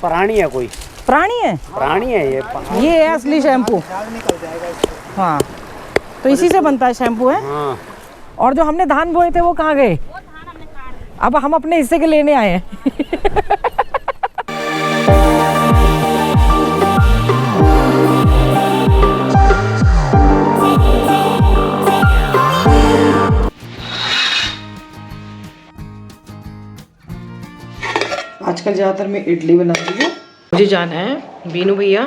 प्राणी है कोई। प्राणी है? प्राणी है ये है असली शैम्पू। हाँ, तो इसी से बनता है शैम्पू है। हाँ। और जो हमने धान बोए थे वो कहाँ गए? अब हम अपने हिस्से के लेने आए हैं। आजकल ज़्यादातर मैं इडली बनाती हूँ। मुझे जाना है बीनू भैया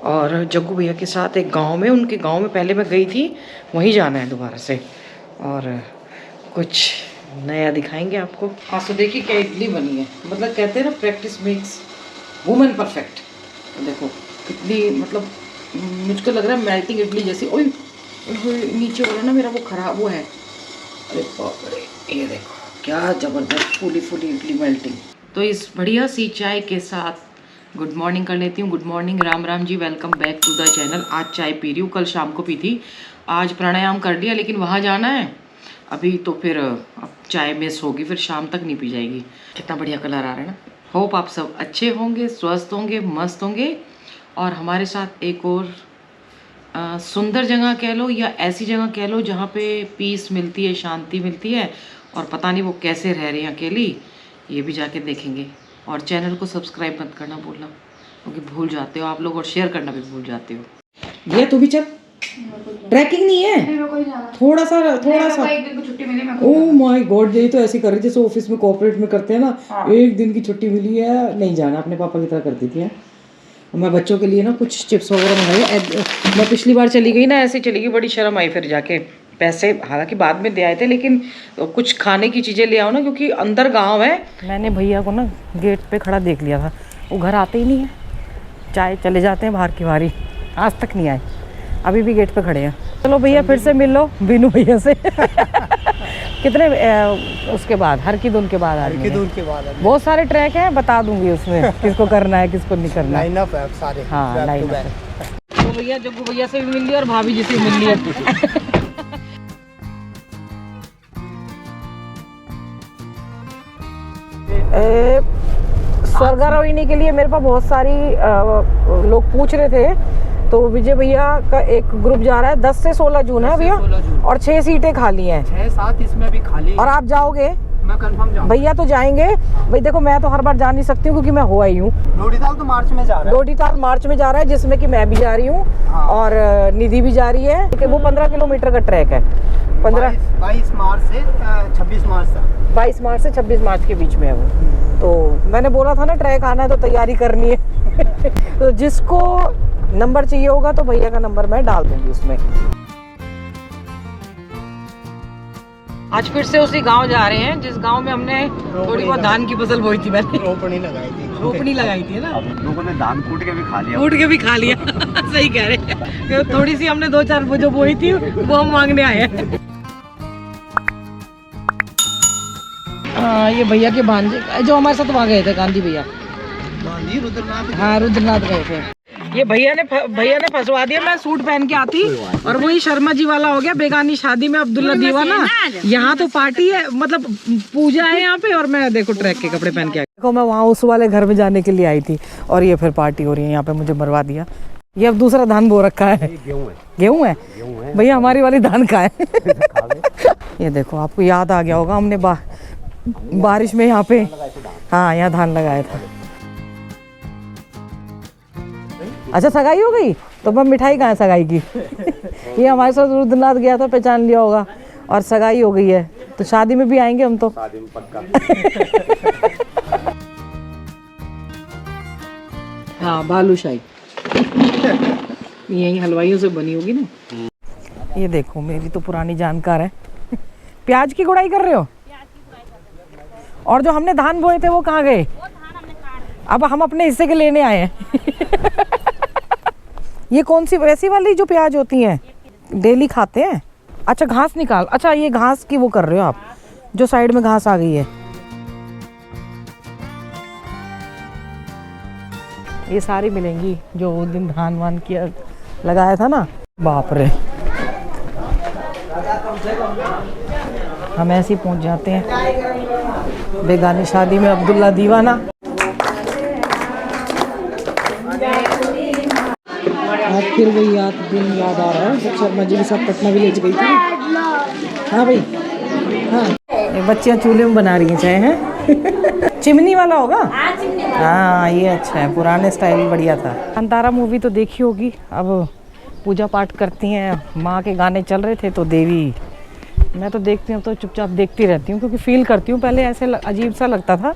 और जग्गू भैया के साथ एक गांव में। उनके गांव में पहले मैं गई थी, वहीं जाना है दोबारा से और कुछ नया दिखाएंगे आपको। आज तो देखिए क्या इडली बनी है। मतलब कहते हैं ना, प्रैक्टिस मेक्स वुमेन परफेक्ट। देखो इडली, मतलब मुझको लग रहा है मेल्टिंग इडली जैसी। ओए नीचे वाला ना मेरा वो खराब वो है। अरे बाप रे, ये देखो क्या ज़बरदस्त फूली फूली इडली मेल्टिंग। तो इस बढ़िया सी चाय के साथ गुड मॉर्निंग कर लेती हूँ। Good morning, Ram Ram ji, welcome back to the channel. आज चाय पी रही हूँ, कल शाम को पी थी। आज प्राणायाम कर लिया, लेकिन वहाँ जाना है अभी, तो फिर अब चाय मिस होगी, फिर शाम तक नहीं पी जाएगी। कितना बढ़िया कलर आ रहा है ना। होप आप सब अच्छे होंगे, स्वस्थ होंगे, मस्त होंगे। और हमारे साथ एक और सुंदर जगह कह लो या ऐसी जगह कह लो जहाँ पे पीस मिलती है, शांति मिलती है। और पता नहीं वो कैसे रह रही हैं अकेली, ये भी जाके देखेंगे। और चैनल को सब्सक्राइब मत करना भूलना, क्योंकि भूल जाते हो आप लोग, और शेयर करना भी भूल जाते हो। ये तू भी चल, ट्रैकिंग नहीं है, थोड़ा सा एक दिन की छुट्टी मिली। ओह माय गॉड, यही तो ऐसी कर रही जैसे ऑफिस में कोऑपरेट में करते हैं ना। हाँ। एक दिन की छुट्टी मिली है, नहीं जाना, अपने पापा की तरह करती थी। मैं बच्चों के लिए ना कुछ चिप्स वगैरह मंगाई। मैं पिछली बार चली गई ना, ऐसे चली गई, बड़ी शर्म आई फिर जाके। पैसे हालांकि बाद में दे आए थे, लेकिन कुछ खाने की चीज़ें ले आओ ना, क्योंकि अंदर गांव है। मैंने भैया को ना गेट पे खड़ा देख लिया था, वो घर आते ही नहीं है, चाहे चले जाते हैं बाहर की बारी। आज तक नहीं आए, अभी भी गेट पे खड़े हैं। चलो भैया फिर से मिल लो बीनू भैया से। कितने उसके बाद, हर की दून के बाद आ रही है। बहुत सारे ट्रैक हैं, बता दूंगी उसमें किसको करना है किसको नहीं करना है। लाइन अप है सारे। हाँ लाइन अप है। तो भैया जग्गू भैया से भी मिल लिया और भाभी जी से भी मिल लिया। स्वर्गारोहिणी के लिए मेरे पास बहुत सारी लोग पूछ रहे थे, तो विजय भैया का एक ग्रुप जा रहा है। 10 से 16 जून है भैया, और 6 सीटें खाली हैं। 6-7 इसमें भी खाली। और आप जाओगे? मैं कंफर्म जाऊंगा। भैया तो जाएंगे भाई। देखो मैं तो हर बार जा नहीं सकती हूँ, क्योंकि मैं हो आई हूँ। डोडीताल तो मार्च में जा रहा है। डोडीताल मार्च में जा रहा है, जिसमें कि मैं भी जा रही हूँ। हाँ। और निधि भी जा रही है, क्योंकि वो 15 किलोमीटर का ट्रैक है। 22 मार्च से 26 मार्च तक। 22 मार्च से 26 मार्च के बीच में है वो। तो मैंने बोला था ना, ट्रैक आना है तो तैयारी करनी है। तो जिसको नंबर चाहिए होगा तो भैया का नंबर मैं डाल दूंगी उसमें। आज फिर से उसी गांव जा रहे हैं जिस गांव में हमने थोड़ी बहुत धान की फसल बोई थी। मैंने रोपनी लगाई थी ना। लोगों ने धान कूट के भी खा लिया। सही कह रहे हैं। थोड़ी सी हमने 2-4 जो बोई थी वो हम मांगने आए हैं। ये भैया के भांजे जो हमारे साथ वहाँ गए थे, गांधी भैया। हाँ रुद्रनाथ गए थे। ये भैया ने फंसवा दिया। मैं सूट पहन के आती और वही शर्मा जी वाला हो गया। बेगानी शादी में अब्दुल्ला दीवाना। यहाँ तो पार्टी है, मतलब पूजा है यहाँ पे, और मैं देखो ट्रैक के कपड़े पहन के आई। देखो मैं वहाँ उस वाले घर में जाने के लिए आई थी, और ये फिर पार्टी हो रही है यहाँ पे। मुझे मरवा दिया। ये अब दूसरा धान बो रखा है। गेहूँ है भैया, हमारी वाली धान का है। ये देखो, आपको याद आ गया होगा, हमने बारिश में यहाँ पे, हाँ यहाँ धान लगाया था। अच्छा सगाई हो गई, तो मैं मिठाई कहाँ है सगाई की? ये हमारे साथ रुद्रनाथ गया था, पहचान लिया होगा, और सगाई हो गई है, तो शादी में भी आएंगे हम तो। शादी में पक्का। हाँ बालूशाही यही हलवाइयों से बनी होगी ना। ये देखो मेरी तो पुरानी जानकार है। प्याज की गुड़ाई कर रहे हो? और जो हमने धान बोए थे वो कहाँ गए? अब हम अपने हिस्से के लेने आए हैं। ये कौन सी, वैसी वाली जो प्याज होती हैं, डेली खाते हैं? अच्छा घास निकाल, अच्छा ये घास की वो कर रहे हो आप, जो साइड में घास आ गई है। ये सारी मिलेंगी जो उस दिन धान वान किया लगाया था ना। बाप रे, हम ऐसे ही पहुंच जाते हैं बेगानी शादी में अब्दुल्ला दीवाना। आज फिर वही दिन याद आ रहा है जब शर्मा जी के साथ पटना विलेज गई थी। हाँ भाई, हाँ ये बच्चियाँ चूल्हे में बना रही हैं चाय हैं। चिमनी वाला होगा। हाँ ये अच्छा है, पुराने स्टाइल बढ़िया था। कांतारा मूवी तो देखी होगी। अब पूजा पाठ करती हैं, माँ के गाने चल रहे थे तो देवी, मैं तो देखती हूँ तो चुपचाप देखती रहती हूँ क्योंकि फील करती हूँ। पहले ऐसे अजीब सा लगता था,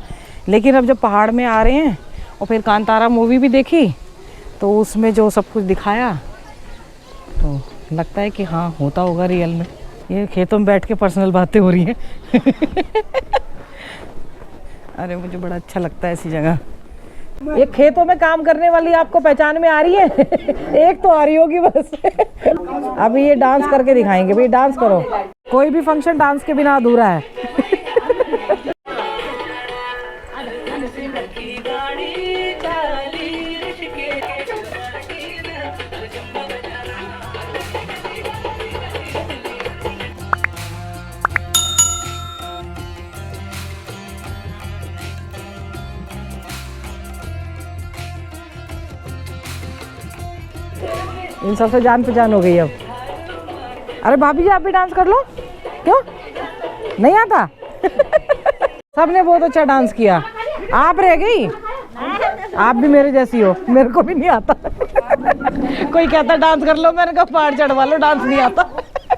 लेकिन अब जब पहाड़ में आ रहे हैं और फिर कांतारा मूवी भी देखी तो उसमें जो सब कुछ दिखाया तो लगता है कि हाँ होता होगा रियल में। ये खेतों में बैठ के पर्सनल बातें हो रही हैं। अरे मुझे बड़ा अच्छा लगता है ऐसी जगह। ये खेतों में काम करने वाली आपको पहचान में आ रही है? एक तो आ रही होगी बस। अभी ये डांस करके दिखाएंगे, भाई डांस करो। कोई भी फंक्शन डांस के बिना अधूरा है। इन सबसे जान पहचान हो गई अब। अरे भाभी जी आप भी डांस कर लो। क्यों नहीं आता? सबने बहुत अच्छा डांस किया, आप रह गई। आप भी मेरे जैसी हो, मेरे को भी नहीं आता। कोई कहता डांस कर लो, मैंने कहा पहाड़ चढ़वा लो, डांस नहीं आता।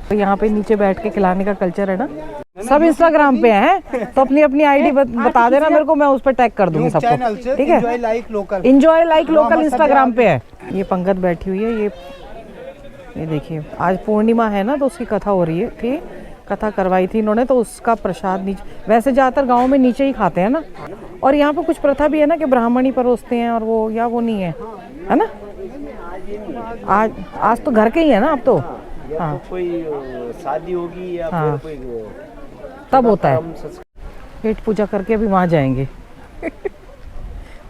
तो यहाँ पे नीचे बैठ के खिलाने का कल्चर है ना। सब इंस्टाग्राम पे हैं तो अपनी अपनी आईडी बता देना मेरे को, मैं उस पर टैग कर दूंगी सबको, ठीक है? एंजॉय लाइक लोकल इंस्टाग्राम पे है। ये पंकज बैठी हुई है। ये देखिए आज पूर्णिमा है ना तो उसकी कथा हो रही है थी, कथा करवाई थी इन्होंने, तो उसका प्रसाद नीचे, वैसे ज़्यादातर गाँव में नीचे ही खाते हैं ना। और यहाँ पे कुछ प्रथा भी है ना कि ब्राह्मण ही परोसते हैं, और वो या वो नहीं है ना। आज तो घर के ही है ना अब तो। हाँ कोई शादी होगी या हाँ फिर कोई तब होता है। पेट पूजा करके अभी वहाँ जाएंगे।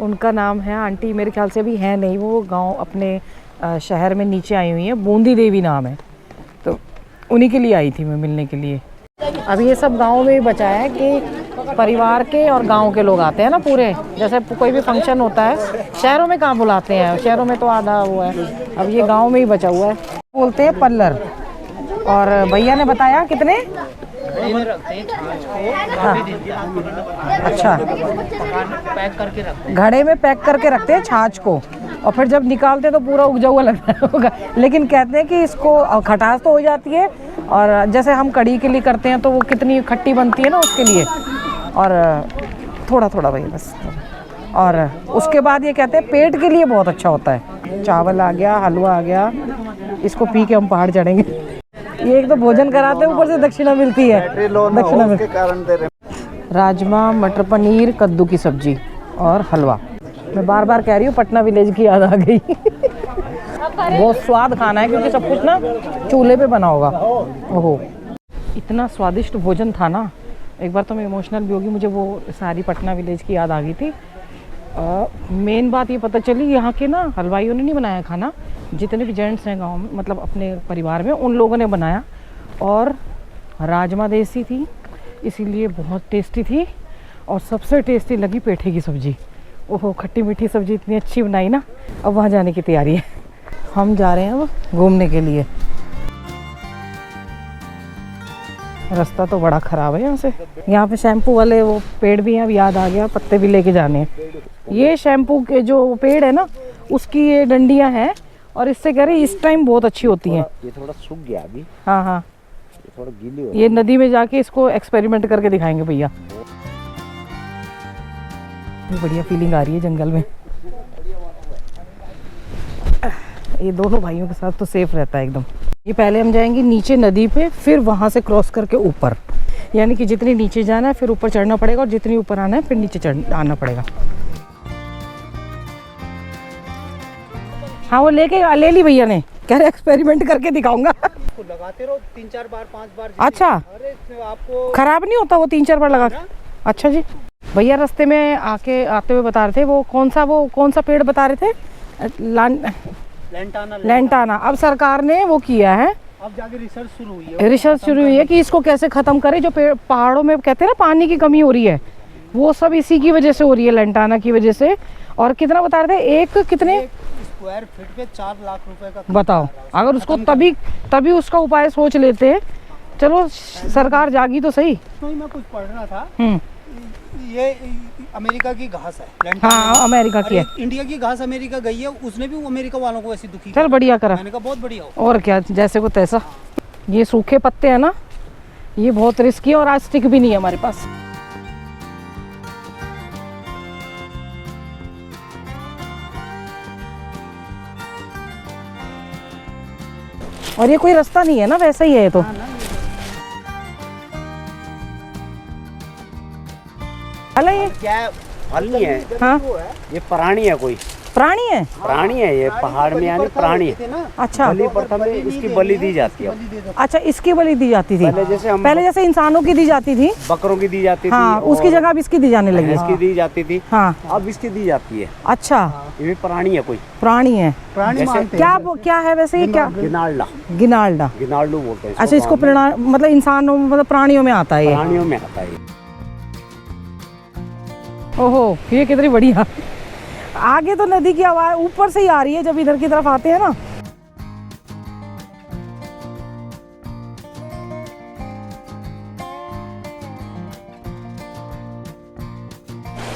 उनका नाम है आंटी, मेरे ख्याल से अभी है नहीं, वो गांव अपने शहर में नीचे आई हुई है, बूंदी देवी नाम है, तो उन्हीं के लिए आई थी मैं मिलने के लिए। अभी ये सब गांव में ही बचा है कि परिवार के और गांव के लोग आते हैं ना पूरे, जैसे कोई भी फंक्शन होता है शहरों में कहाँ बुलाते हैं, शहरों में तो आधा हुआ है, अब ये गांव में ही बचा हुआ है। बोलते हैं पल्लर। और भैया ने बताया कितने? हाँ। अच्छा, घड़े में पैक करके रखते हैं छाछ को, और फिर जब निकालते तो पूरा उगजा हुआ लगता होगा, लेकिन कहते हैं कि इसको खटास तो हो जाती है, और जैसे हम कढ़ी के लिए करते हैं तो वो कितनी खट्टी बनती है ना उसके लिए, और थोड़ा थोड़ा भाई बस। और उसके बाद ये कहते हैं पेट के लिए बहुत अच्छा होता है। चावल आ गया, हलवा आ गया, इसको पी के हम पहाड़ चढ़ेंगे। ये एक तो भोजन कराते हैं, ऊपर से दक्षिणा मिलती है। दक्षिणा मिलती है। राजमा, मटर पनीर, कद्दू की सब्जी और हलवा। मैं बार बार कह रही हूँ पटना विलेज की याद आ गई। बहुत स्वाद खाना है क्योंकि सब कुछ ना चूल्हे पे बना होगा। ओहो इतना स्वादिष्ट भोजन था ना, एक बार तो मैं इमोशनल भी होगी, मुझे वो सारी पटना विलेज की याद आ गई थी। मेन बात ये पता चली यहाँ के ना हलवाइयों ने नहीं बनाया खाना, जितने भी जेंट्स हैं गांव में, मतलब अपने परिवार में, उन लोगों ने बनाया। और राजमा देसी थी इसीलिए बहुत टेस्टी थी, और सबसे टेस्टी लगी पेठे की सब्ज़ी। ओहो खट्टी मीठी सब्ज़ी इतनी अच्छी बनाई ना। अब वहाँ जाने की तैयारी है, हम जा रहे हैं अब घूमने के लिए। रास्ता तो बड़ा ख़राब है यहाँ से। यहाँ पे शैम्पू वाले वो पेड़ भी हैं, अब याद आ गया, पत्ते भी लेके जाने हैं। ये शैम्पू के जो पेड़ है ना उसकी ये डंडियाँ हैं, और इससे कह रही इस टाइम बहुत अच्छी होती हैं। ये थोड़ा सूख गया अभी। हाँ हाँ ये थोड़ा गीली हो। ये नदी में जाके इसको एक्सपेरिमेंट करके दिखाएंगे भैया। बढ़िया फीलिंग आ रही है जंगल में। ये दोनों भाइयों के साथ तो सेफ रहता है एकदम। ये पहले हम जाएंगे नीचे नदी पे, फिर वहाँ से क्रॉस करके ऊपर, यानी कि जितनी नीचे जाना है फिर ऊपर चढ़ना पड़ेगा, और जितनी ऊपर आना है फिर नीचे आना पड़ेगा। हाँ वो ले ली भैया ने, कह रहे एक्सपेरिमेंट करके दिखाऊंगा। लगाते रहो 3-4 बार 5 बार। अच्छा आपको खराब नहीं होता वो 3-4 बार लगा? अच्छा जी। भैया रास्ते में आते हुए बता रहे थे वो कौन सा पेड़ बता रहे थे? लेंटाना। अब सरकार ने वो किया है, अब जाके रिसर्च शुरू हुई है कि इसको कैसे खत्म करें। जो पहाड़ों में कहते हैं ना पानी की कमी हो रही है, वो सब इसी की वजह से हो रही है, लेंटाना की वजह से। और कितना बता रहे थे? एक कितने स्क्वायर फीट पे 4 लाख रुपए का बताओ, अगर उसको तभी उसका उपाय सोच लेते। चलो सरकार जागी तो सही। तो मैं कुछ पढ़ रहा था, हम्म, ये अमेरिका की घास है, हाँ अमेरिका की है। इंडिया की घास अमेरिका गई है, उसने भी अमेरिका वालों को ऐसी दुखी चल बढ़िया करा, मैंने कहा बहुत बढ़िया हो। और क्या, जैसे को तैसा। ये सूखे पत्ते हैं ना, ये बहुत रिस्की है और आज स्टिक भी नहीं है हमारे पास। और ये कोई रास्ता नहीं है ना, वैसा ही है ये तो। अला ये क्या फल नहीं है, हाँ ये प्राणी है, कोई प्राणी है। प्राणी है, ये पहाड़ में यानी प्राणी है। अच्छा, बलि प्रथा में इसकी बलि दी जाती है। अच्छा इसकी बलि दी जाती थी पहले जैसे इंसानों की दी जाती थी, बकरों की दी जाती थी। हाँ, उसकी जगह अब इसकी दी जाने लगी। इसकी दी जाती थी, हाँ अब इसकी दी जाती है। अच्छा, ये भी प्राणी है, कोई प्राणी है। प्राणी मानते क्या क्या है वैसे ये, क्या गिनाल्डा, गिनाल्डा। गिनाल्डू बोलते हैं। अच्छा, इसको मतलब इंसानों मतलब प्राणियों में आता है ये। प्राणियों में आता है। ओहो, ये कितनी बढ़िया। आगे तो नदी की आवाज ऊपर से ही आ रही है जब इधर की तरफ आते हैं ना।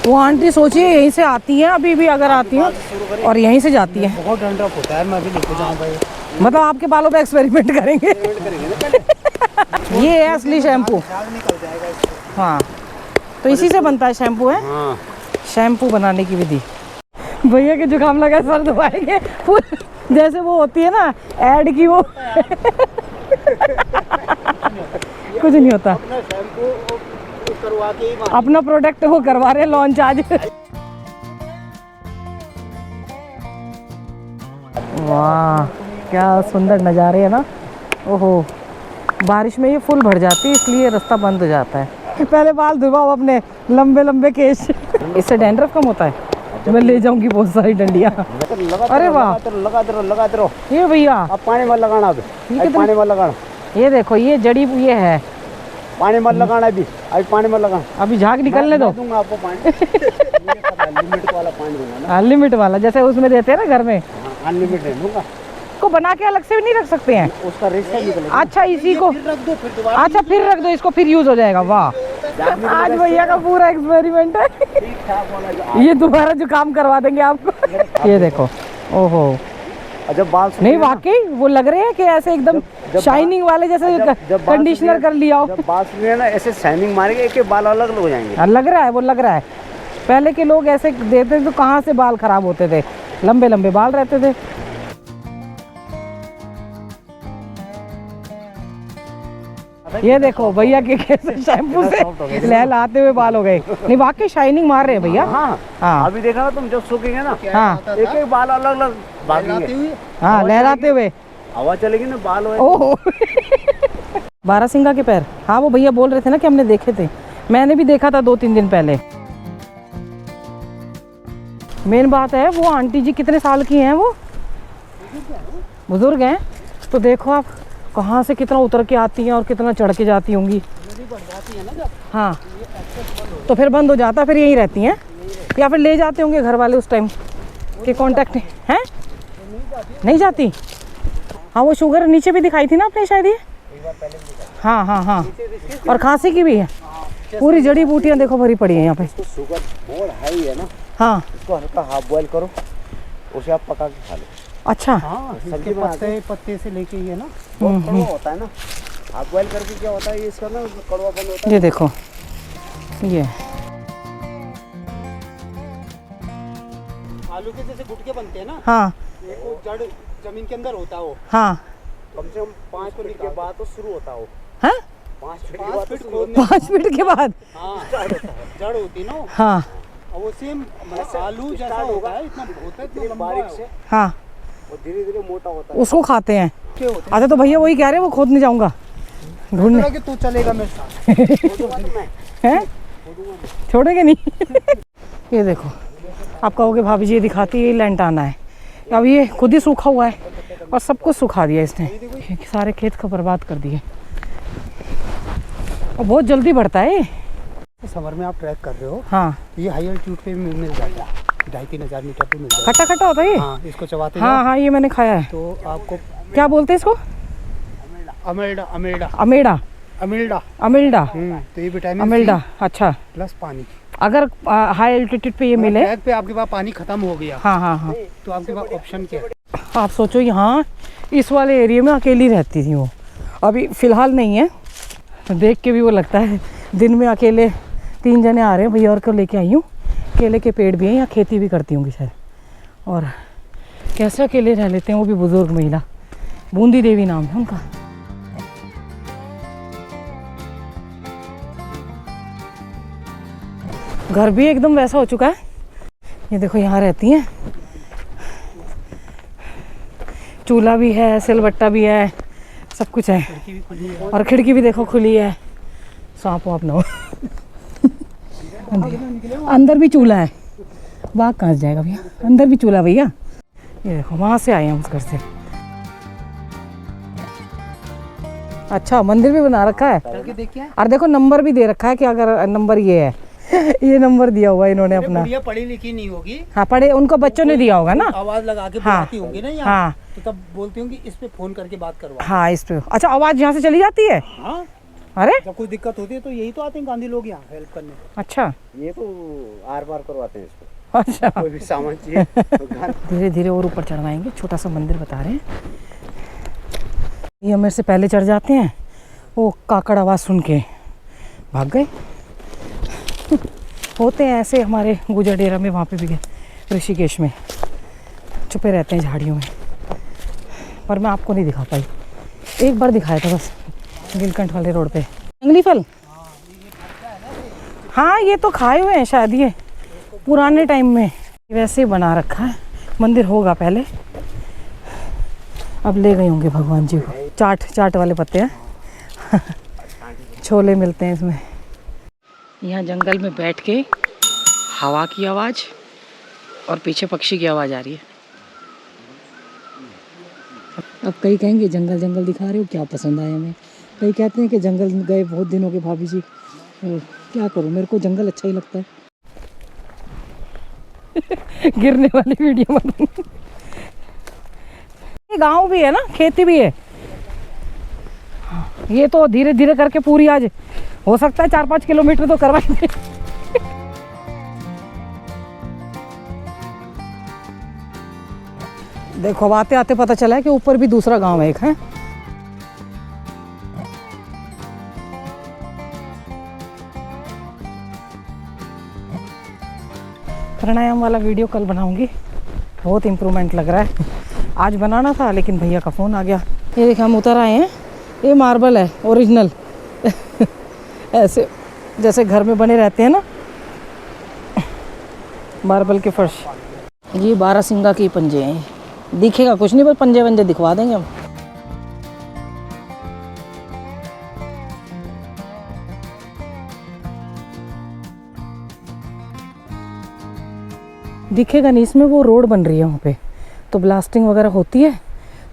वो आंटी सोचिए यहीं से आती हैं, अभी भी अगर आती हैं और यहीं से जाती हैं। बहुत डंडरफ होता है, मैं भी लेके जाऊंगा ये। मतलब आपके बालों पे एक्सपेरिमेंट करेंगे। ये है असली शैम्पू। निकल जाएगा इससे। हाँ, तो इसी से बनता है शैम्पू, है हाँ, शैम्पू बनाने की विधि। भैया के जुकाम लगा, सर दबाएंगे जैसे वो होती है ना ऐड की, वो कुछ नहीं होता। अपना शैम्पू करवा के ही अपना प्रोडक्ट वो करवा रहे हैं लॉन्च आज। वाह क्या सुंदर नज़ारे है ना। ओहो, बारिश में ये फुल भर जाती है इसलिए रास्ता बंद हो जाता है। पहले बाल धुलवाओ अपने लंबे लंबे केश, इससे डैंड्रफ कम होता है। मैं ले जाऊंगी बहुत सारी डंडियाँ। अरे वाह, लगाते रहो। ये भैया अब पानी मत लगाना, अब पानी मत लगाना। ये देखो, ये जड़ी ये है, पानी मत लगाना अभी, पानी मत लगाना। अभी झाग निकलने दो। दूंगा आपको पानी। लिमिट वाला पानी दूंगा ना। लिमिट वाला, जैसे उसमें देते हैं ना घर में। अनलिमिटेड दूंगा। इसको बना के अलग से भी नहीं रख सकते हैं? उसका रिश्ता निकलेगा। अच्छा, इसी को फिर रख दो, फिर दोबारा। अच्छा फिर रख दो इसको, फिर यूज हो जाएगा। वाह, आज भैया का पूरा एक्सपेरिमेंट है। ये दोबारा जो काम करवा देंगे आपको। ये देखो, ओहो, जब बाल नहीं वाकई वो लग रहे हैं कि ऐसे एकदम शाइनिंग वाले, जैसे कंडीशनर कर लिया हो। जब बाल सूखे ना ऐसे शाइनिंग मारेंगे, एक बाल अलग हो जाएंगे। लग रहा है, वो लग रहा है। पहले के लोग ऐसे देते थे तो कहाँ से बाल खराब होते थे, लंबे लंबे बाल रहते थे। ये देखो भैया के कैसे शैम्पू से लहलाते हुए बाल हो गए। नहीं वाकई शाइनिंग मार रहे हैं भैया। हाँ हाँ, अभी देखा ना तुम, जब सूखेंगे ना, हाँ एक एक बाल अलग अलग भागेंगे। हाँ, लहराते हुए हवा चलेगी ना, बाल ओह। बारहसिंगा के पैर, हाँ वो भैया बोल रहे थे ना कि हमने देखे थे। मैंने भी देखा था 2-3 दिन पहले। मेन बात है वो आंटी जी कितने साल की हैं, वो बुजुर्ग हैं। तो देखो आप कहाँ से कितना उतर के आती हैं और कितना चढ़ के जाती होंगी। हाँ, तो फिर बंद हो जाता, फिर यहीं रहती हैं या फिर ले जाते होंगे घर वाले उस टाइम के कांटेक्ट हैं। नहीं जाती। हाँ, वो शुगर नीचे भी दिखाई थी ना आपने शायद, ये हाँ हाँ हाँ, और खांसी की भी है। पूरी जड़ी बूटियाँ देखो भरी पड़ी है यहाँ पे। शुगर बहुत हाई है ना। हाँ, इसको हल्का हाफ बॉईल करो, उसे आप पका के खा लो। अच्छा, हाँ, सब्जी पत्ते से लेके ही है ना, बहुत कड़वा होता है ना। हाफ बॉईल करके क्या होता है, ये इसका ना कड़वापन होता है। ये देखो, ये आलू के जैसे गुटके बनते हैं ना। हाँ एक वो जड़ जमीन के अंदर होता है वो। हाँ, कम से कम 5 फीट के बाद तो शुरू होता है वो। हाँ 5 फीट के बाद खोदने। 5 मिनट के बाद। हाँ, जड़ होती है ना। हाँ और वो सेम आलू जैसा होगा, इतना होता है, इतना बारीक से, हाँ, और धीरे धीरे मोटा होता है। उसको खाते हैं। क्या होता अच्छा, तो भैया वही कह रहे हैं, वो खोदने जाऊंगा ढूंढने। है कि तू चलेगा मेरे साथ। हैं, छोड़ेंगे नहीं। ये देखो, आप कहोगे भाभी जी ये दिखाती है लैंटाना है। अब ये खुद ही सूखा हुआ है और सब कुछ सुखा दिया इसने, सारे खेत को बर्बाद कर दिए। और बहुत जल्दी बढ़ता है। समर में आप ट्रैक कर रहे हो, हाँ, ये हाई एल्टीट्यूड पे मिल जाता है। 2,500-3 हज़ार मीटर पे मिल जाएगा। खट्टा खट्टा होता है ये? हाँ, इसको चबाते हाँ हाँ, ये मैंने खाया है। तो आपको क्या बोलते हैं इसको? अमेल्डा अमेल्डा अमेड़ा, अमेल्डा। अमेल्डा, तो ये विटामिन अमेल्डा। अच्छा, प्लस पानी। अगर हाई एल्टीट्यूड पे ये मिले, ट्रैक पे आपके पास पानी खत्म हो गया, हाँ हाँ हाँ, तो आपके पास ऑप्शन क्या है? आप सोचो यहाँ इस वाले एरिया में अकेली रहती थी वो, अभी फ़िलहाल नहीं है। देख के भी वो लगता है दिन में अकेले 3 जने आ रहे हैं, भैया और को लेके आई हूँ। केले के पेड़ भी हैं, यहाँ खेती भी करती होंगी शायद। और कैसे अकेले रह लेते हैं वो भी बुज़ुर्ग महिला, बूंदी देवी नाम है उनका। घर भी एकदम वैसा हो चुका है। ये देखो यहाँ रहती हैं, चूल्हा भी है, सिलबट्टा भी है, सब कुछ है। और खिड़की भी देखो खुली है, सांप वाप ना हो। अंदर भी चूल्हा है, बाहर कहाँ से जाएगा भैया, अंदर भी चूल्हा भैया। ये देखो वहाँ से आए हैं उस घर से। अच्छा, मंदिर भी बना रखा है। और देखो नंबर भी दे रखा है कि अगर नंबर ये है, ये नंबर दिया हुआ है इन्होंने अपना। गुड़िया पढ़ी लिखी नहीं होगी, हाँ पढ़े, उनको बच्चों ने दिया होगा ना, आवाज लगा के हाँ, बुलाती होंगी ना यहाँ, हाँ, तो तब बोलती होंगी इस पे फोन करके बात करवा। हाँ इस पे। अच्छा, आवाज़ यहाँ से चली जाती है? हाँ, अरे जब कुछ दिक्कत होती है तो यही तो आते हैं गांधी लोग यहाँ हेल्प करने। अच्छा, ये तो आर पार करवाते हैं इसको, अच्छा। कोई भी सामान चाहिए तो धीरे धीरे और ऊपर चढ़वाएंगे, छोटा सा मंदिर बता रहे हैं। ये मेरे से पहले चढ़ जाते हैं, वो काकड़ आवाज़ सुन के भाग गए। होते हैं ऐसे हमारे गुजर डेरा में, वहाँ पे भी गए, ऋषिकेश में छुपे रहते हैं झाड़ियों में। पर मैं आपको नहीं दिखा पाई, एक बार दिखाया था बस, नीलकंठ वाले रोड पे। जंगली फल, हाँ ये तो खाए हुए हैं शायद, ये पुराने टाइम में वैसे ही बना रखा है। मंदिर होगा पहले, अब ले गए होंगे भगवान जी को। चाट वाले पत्ते हैं। छोले मिलते हैं इसमें। यहाँ जंगल में बैठ के हवा की आवाज़ और पीछे पक्षी की आवाज़ आ रही है। अब कई कहेंगे जंगल जंगल दिखा रहे हो, क्या पसंद आया हमें। कई कहते हैं कि जंगल गए बहुत दिन हो गए भाभी जी। क्या करूं, मेरे को जंगल अच्छा ही लगता है। गिरने वाली वीडियो बनाऊंगी। गांव भी है ना, खेती भी है। ये तो धीरे धीरे करके पूरी आज हो सकता है 4-5 किलोमीटर तो करवाएंगे। देखो आते आते पता चला है कि ऊपर भी दूसरा गांव है एक है। प्राणायाम वाला वीडियो कल बनाऊंगी, बहुत इम्प्रूवमेंट लग रहा है। आज बनाना था लेकिन भैया का फ़ोन आ गया। ये देखिए हम उतर आए हैं, ये मार्बल है ओरिजिनल। ऐसे जैसे घर में बने रहते हैं ना, मार्बल के फर्श। ये 12 सिंगा के पंजे हैं, दिखेगा कुछ नहीं पर पंजे वंजे दिखवा देंगे हम। दिखेगा नहीं, इसमें वो रोड बन रही है वहाँ पे, तो ब्लास्टिंग वगैरह होती है।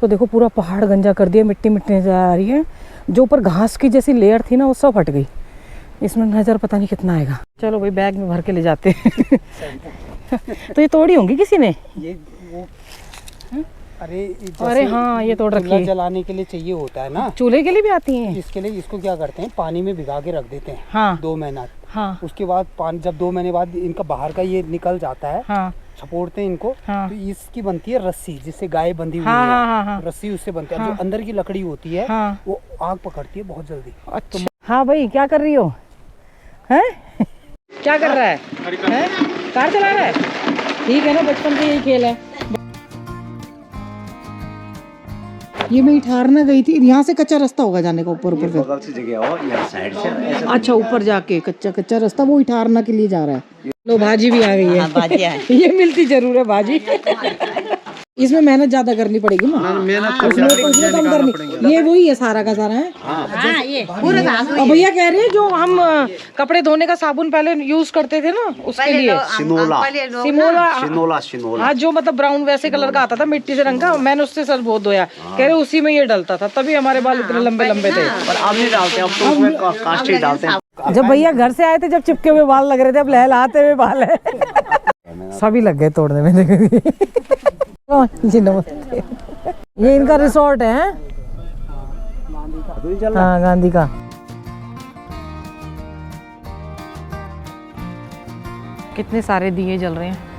तो देखो पूरा पहाड़ गंजा कर दिया, मिट्टी मिट्टी नजर आ रही है। जो ऊपर घास की जैसी लेयर थी ना वो सब हट गई। इसमें नज़र पता नहीं कितना आएगा। चलो भाई बैग में भर के ले जाते हैं। तो ये तोड़ी होंगी किसी ने ये वो, अरे हाँ ये तोड़ रखी है। जलाने के लिए चाहिए होता है ना, चूल्हे के लिए भी आती हैं। इसके लिए इसको क्या करते हैं, पानी में भिगा के रख देते हैं, हाँ 2 महीना। हाँ उसके बाद पानी जब 2 महीने बाद इनका बाहर का ये निकल जाता है, हाँ छपोड़ते हैं इनको, हाँ तो इसकी बनती है रस्सी, जिससे गाय बंधी हुई हाँ है। हाँ हाँ हाँ रस्सी उससे बनती है। हाँ। जो अंदर की लकड़ी होती है हाँ। वो आग पकड़ती है बहुत जल्दी। अच्छा हाँ भाई क्या कर रही हो, हैं? क्या कर रहा है? कार चला रहा है? ठीक है ना, बचपन से यही खेल है। ये मैं इठारना गई थी, यहाँ से कच्चा रास्ता होगा जाने का ऊपर ऊपर बगल से जगह हो या साइड से ऐसे। अच्छा ऊपर जाके कच्चा रास्ता वो इठारना के लिए जा रहा है। लो भाजी भी आ गई है। भाजी ये मिलती जरूर है भाजी। इसमें मेहनत ज्यादा करनी पड़ेगी ना, उसमें कम करनी। ये वही है सारा का सारा है। ये पूरा और भैया कह रहे हैं जो हम कपड़े धोने का साबुन पहले यूज करते थे ना उसके लिए सिनोला। हाँ जो मतलब ब्राउन वैसे कलर का आता था मिट्टी से रंग का, मैंने उससे सर बहुत धोया। कह रहे उसी में ये डलता था, तभी हमारे बाल इतने लंबे लंबे थे। अब नहीं डालते, अब तो उसमें कास्ट ही डालते हैं। जब भैया घर से आए थे जब चिपके हुए बाल लग रहे थे, अब लहलाते हुए बाल है। करने सभी लग गए तोड़ने में। जी नमस्ते। ये इनका रिसोर्ट है, हाँ गांधी का। कितने सारे दिए जल रहे हैं।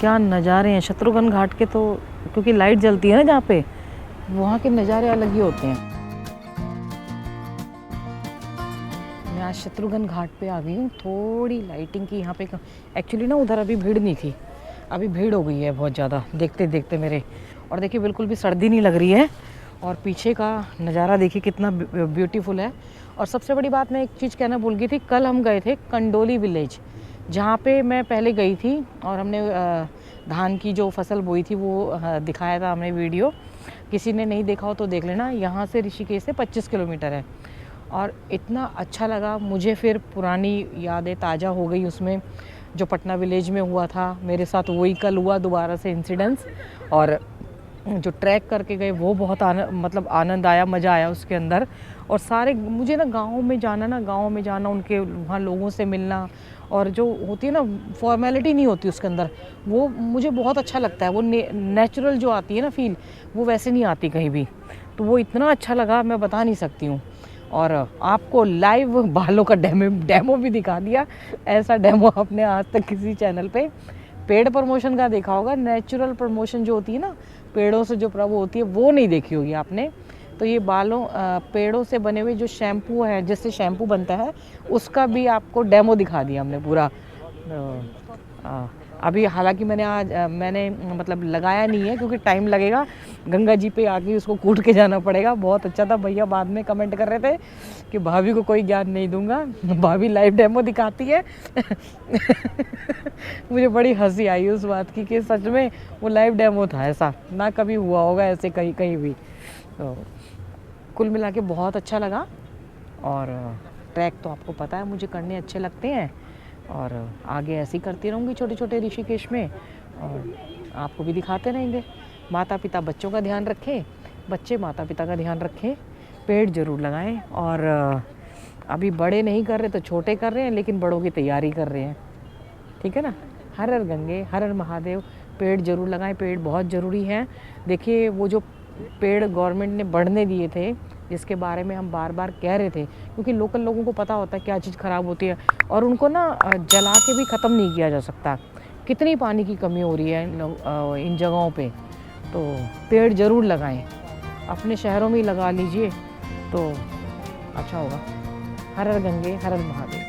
क्या नज़ारे हैं शत्रुघ्न घाट के, तो क्योंकि लाइट जलती है ना जहाँ पे, वहाँ के नज़ारे अलग ही होते हैं। मैं आज शत्रुघ्न घाट पे आ गई हूँ, थोड़ी लाइटिंग की यहाँ पे। एक्चुअली ना उधर अभी भीड़ नहीं थी, अभी भीड़ हो गई है बहुत ज़्यादा देखते देखते मेरे। और देखिए बिल्कुल भी सर्दी नहीं लग रही है, और पीछे का नज़ारा देखिए कितना ब्यूटीफुल है। और सबसे बड़ी बात मैं एक चीज़ कहना भूल गई थी, कल हम गए थे कंडोली विलेज, जहाँ पे मैं पहले गई थी और हमने धान की जो फसल बोई थी वो दिखाया था हमने वीडियो। किसी ने नहीं देखा हो तो देख लेना। यहाँ से ऋषिकेश से 25 किलोमीटर है, और इतना अच्छा लगा मुझे। फिर पुरानी यादें ताज़ा हो गई उसमें, जो पटना विलेज में हुआ था मेरे साथ वही कल हुआ दोबारा से इंसिडेंस। और जो ट्रैक करके गए वो बहुत मतलब आनंद आया, मज़ा आया उसके अंदर। और सारे मुझे ना गाँव में जाना, उनके वहाँ लोगों से मिलना, और जो होती है ना फॉर्मेलिटी नहीं होती उसके अंदर, वो मुझे बहुत अच्छा लगता है। वो नेचुरल जो आती है ना फील, वो वैसे नहीं आती कहीं भी। तो वो इतना अच्छा लगा मैं बता नहीं सकती हूँ। और आपको लाइव बालों का डेमो भी दिखा दिया। ऐसा डेमो आपने आज तक किसी चैनल पे पेड प्रमोशन का देखा होगा, नेचुरल प्रमोशन जो होती है ना पेड़ों से जो प्रभु होती है वो नहीं देखी होगी आपने। तो ये बालों पेड़ों से बने हुए जो शैम्पू है, जिससे शैम्पू बनता है, उसका भी आपको डेमो दिखा दिया हमने पूरा। अभी हालांकि मैंने मतलब लगाया नहीं है क्योंकि टाइम लगेगा, गंगा जी पे आके उसको कूट के जाना पड़ेगा। बहुत अच्छा था। भैया बाद में कमेंट कर रहे थे कि भाभी को कोई ज्ञान नहीं दूंगा, भाभी लाइव डेमो दिखाती है। मुझे बड़ी हंसी आई उस बात की कि सच में वो लाइव डेमो था, ऐसा ना कभी हुआ होगा ऐसे कहीं कहीं भी। तो कुल मिला के बहुत अच्छा लगा। और ट्रैक तो आपको पता है मुझे करने अच्छे लगते हैं, और आगे ऐसे ही करती रहूँगी छोटे छोटे ऋषिकेश में, और आपको भी दिखाते रहेंगे। माता पिता बच्चों का ध्यान रखें, बच्चे माता पिता का ध्यान रखें, पेड़ ज़रूर लगाएं। और अभी बड़े नहीं कर रहे तो छोटे कर रहे हैं, लेकिन बड़ों की तैयारी कर रहे हैं, ठीक है ना। हर हर गंगे हर हर महादेव। पेड़ ज़रूर लगाएं, पेड़ बहुत ज़रूरी हैं। देखिए वो जो पेड़ गवर्नमेंट ने बढ़ने दिए थे, जिसके बारे में हम बार बार कह रहे थे, क्योंकि लोकल लोगों को पता होता है क्या चीज़ ख़राब होती है, और उनको ना जला के भी ख़त्म नहीं किया जा सकता। कितनी पानी की कमी हो रही है इन जगहों पे। तो पेड़ ज़रूर लगाएं, अपने शहरों में ही लगा लीजिए तो अच्छा होगा। हर हर गंगे हर हर महादेव।